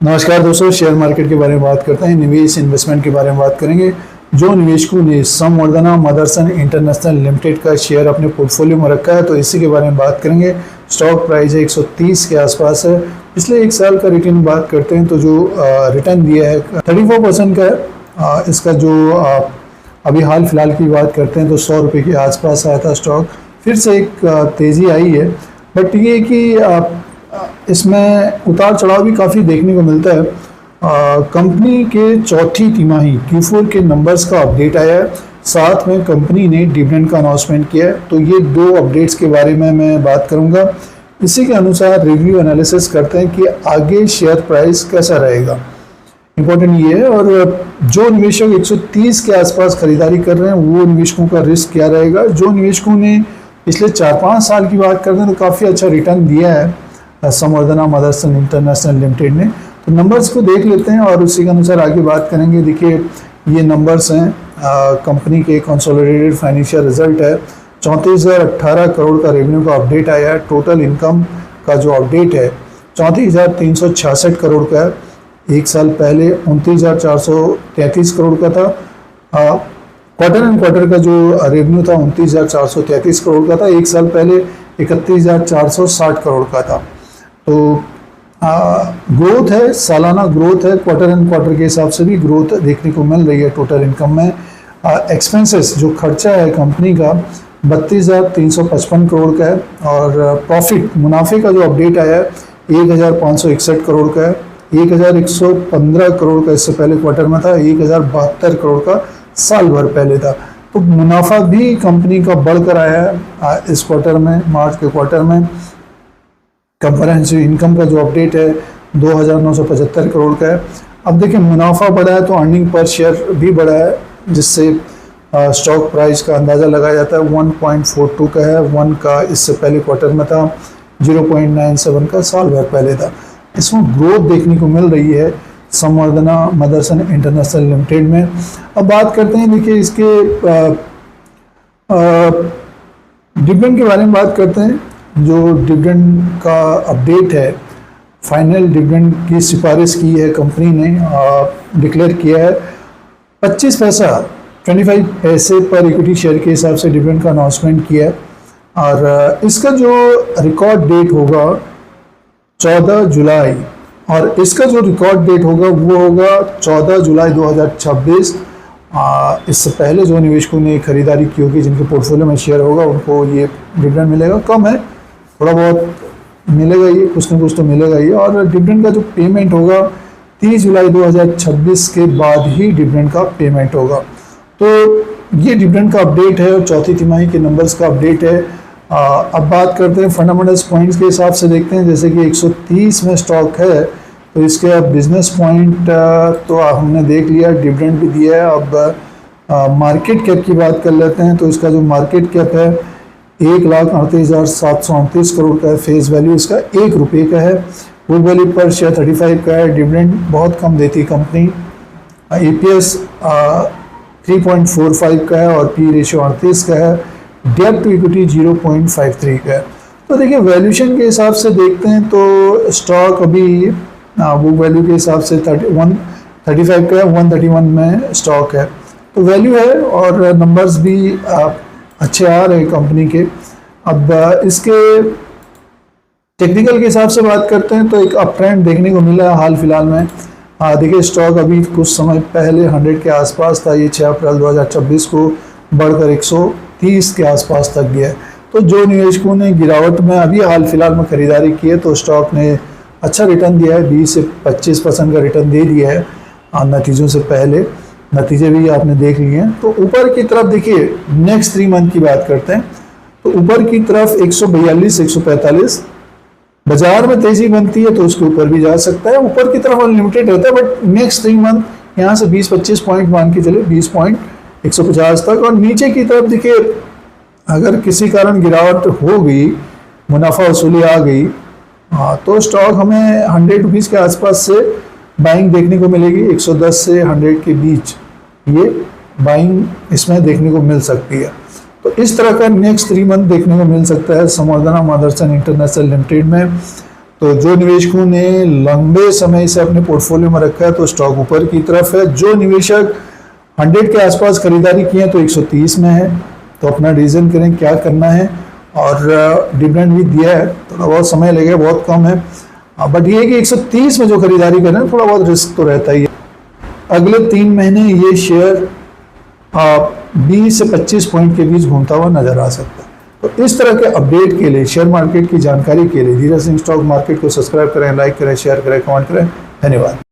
नमस्कार दोस्तों, share market के बारे में बात करते हैं। निवेश इन्वेस्टमेंट के बारे में बात करेंगे। जो निवेशकों ने संवर्धना मदरसन इंटरनेशनल लिमिटेड का शेयर अपने पोर्टफोलियो में रखा है, तो इसी के बारे में बात करेंगे। स्टॉक प्राइस है 130 के आसपास है। पिछले एक साल का रिटर्न बात करते हैं तो जो रिटर्न दिया है 34% का है। इसका जो अभी हाल फिलहाल की बात करते हैं तो 100 रुपये के आसपास आया था स्टॉक। फिर से एक तेज़ी आई है, बट ये कि इसमें उतार चढ़ाव भी काफ़ी देखने को मिलता है। कंपनी के चौथी तिमाही Q4 के नंबर्स का अपडेट आया है, साथ में कंपनी ने डिविडेंड का अनाउंसमेंट किया है। तो ये दो अपडेट्स के बारे में मैं बात करूंगा। इसी के अनुसार रिव्यू एनालिसिस करते हैं कि आगे शेयर प्राइस कैसा रहेगा। इम्पोर्टेंट ये है, और जो निवेशक 130 के आसपास खरीदारी कर रहे हैं वो निवेशकों का रिस्क क्या रहेगा। जो निवेशकों ने पिछले 4-5 साल की बात करते हैं तो काफ़ी अच्छा रिटर्न दिया है संवर्धना मदरसन इंटरनेशनल लिमिटेड ने। तो नंबर्स को देख लेते हैं और उसी के अनुसार आगे बात करेंगे। देखिए, ये नंबर्स हैं कंपनी के कंसोलिडेटेड फाइनेंशियल रिजल्ट है। 34,018 करोड़ का रेवेन्यू का अपडेट आया है। टोटल इनकम का जो अपडेट है 34,366 करोड़ का है। एक साल पहले 29,433 करोड़ का था। क्वार्टर एंड क्वार्टर का जो रेवेन्यू था 29,433 करोड़ का था। एक साल पहले 31,460 करोड़ का था। तो ग्रोथ है, सालाना ग्रोथ है, क्वार्टर एंड क्वार्टर के हिसाब से भी ग्रोथ देखने को मिल रही है टोटल इनकम में। एक्सपेंसेस जो खर्चा है कंपनी का 32,355 करोड़ का है। और प्रॉफिट मुनाफे का जो अपडेट आया है 1,561 करोड़ का है। 1,115 करोड़ का इससे पहले क्वार्टर में था। 1,072 करोड़ का साल भर पहले था। तो मुनाफा भी कंपनी का बढ़कर आया है इस क्वार्टर में, मार्च के क्वार्टर में। कंप्रेहेंसिव इनकम का जो अपडेट है 2,975 करोड़ का है। अब देखिए, मुनाफा बढ़ा है तो अर्निंग पर शेयर भी बढ़ा है, जिससे स्टॉक प्राइस का अंदाज़ा लगाया जाता है। 1.42 का है, 1 का इससे पहले क्वार्टर में था, 0.97 का साल भर पहले था। इसमें ग्रोथ देखने को मिल रही है संवर्धना मदरसन इंटरनेशनल लिमिटेड में। अब बात करते हैं, देखिए इसके डिविडेंड के बारे में बात करते हैं। जो डिविडेंड का अपडेट है, फाइनल डिविडेंड की सिफारिश की है कंपनी ने, डिक्लेयर किया है 25 पैसा 25 पैसे पर इक्विटी शेयर के हिसाब से डिविडेंड का अनाउंसमेंट किया है। और इसका जो रिकॉर्ड डेट होगा 14 जुलाई, और इसका जो रिकॉर्ड डेट होगा वो होगा 14 जुलाई 2026। इससे पहले जो निवेशकों ने खरीदारी की होगी, जिनके पोर्टफोलियो में शेयर होगा, उनको ये डिविडेंड मिलेगा। कम है, थोड़ा बहुत मिलेगा, ये कुछ ना कुछ तो मिलेगा ही। और डिविडेंड का जो पेमेंट होगा 30 जुलाई 2026 के बाद ही डिविडेंड का पेमेंट होगा। तो ये डिविडेंड का अपडेट है और चौथी तिमाही के नंबर्स का अपडेट है। अब बात करते हैं फंडामेंटल्स पॉइंट्स के हिसाब से देखते हैं। जैसे कि 130 में स्टॉक है, तो इसके बिजनेस पॉइंट तो हमने देख लिया, डिविडेंड भी दिया है। अब मार्केट कैप की बात कर लेते हैं। तो इसका जो मार्केट कैप है 1,38,729 करोड़ का है। फेस वैल्यू इसका 1 रुपये का है। बुक वैल्यू पर शेयर 35 का है। डिविडेंड बहुत कम देती है कंपनी। EPS 3.45 का है और पी रेशियो 38 का है। डेब्ट टू इक्विटी 0.53 का है। तो देखिए, वैल्यूएशन के हिसाब से देखते हैं तो स्टॉक अभी बुक वैल्यू के हिसाब से 135 का है, 131 में स्टॉक है। तो वैल्यू है और नंबर्स भी अच्छे आ रहे हैं कंपनी के। अब इसके टेक्निकल के हिसाब से बात करते हैं तो एक अप ट्रेंड देखने को मिला है हाल फिलहाल में। देखिए, स्टॉक अभी कुछ समय पहले 100 के आसपास था। ये 6 अप्रैल 2026 को बढ़कर 130 के आसपास तक गया है। तो जो निवेशकों ने गिरावट में अभी हाल फिलहाल में खरीदारी की है, तो स्टॉक ने अच्छा रिटर्न दिया है। 20 से 25% का रिटर्न दे दिया है नतीजों से पहले। नतीजे भी आपने देख लिए हैं। तो ऊपर की तरफ देखिए, नेक्स्ट 3 मंथ की बात करते हैं तो ऊपर की तरफ 142 145 बाजार में तेजी बनती है तो उसके ऊपर भी जा सकता है। ऊपर की तरफ अनलिमिटेड रहता है, बट नेक्स्ट 3 मंथ यहाँ से 20-25 पॉइंट मान के चले, 20 पॉइंट 150 तक। और नीचे की तरफ देखिए, अगर किसी कारण गिरावट हो गई, मुनाफा वसूली आ गई, तो स्टॉक हमें 100 रुपीज़ के आसपास से बाइंग देखने को मिलेगी। 110 से 100 के बीच ये बाइंग इसमें देखने को मिल सकती है। तो इस तरह का नेक्स्ट 3 मंथ देखने को मिल सकता है संवर्धना मदरसन इंटरनेशनल लिमिटेड में। तो जो निवेशकों ने लंबे समय से अपने पोर्टफोलियो में रखा है तो स्टॉक ऊपर की तरफ है। जो निवेशक 100 के आसपास खरीदारी की है तो 130 में है। तो अपना डिसीजन करें क्या करना है। और डिविडेंड भी दिया है, थोड़ा बहुत समय लगेगा, बहुत कम है, बट ये है कि 130 में जो खरीदारी करें थोड़ा बहुत रिस्क तो रहता ही है। अगले 3 महीने ये शेयर 20 से 25 पॉइंट के बीच घूमता हुआ नजर आ सकता है। तो इस तरह के अपडेट के लिए, शेयर मार्केट की जानकारी के लिए धीरज सिंह स्टॉक मार्केट को सब्सक्राइब करें, लाइक करें, शेयर करें, कमेंट करें। धन्यवाद।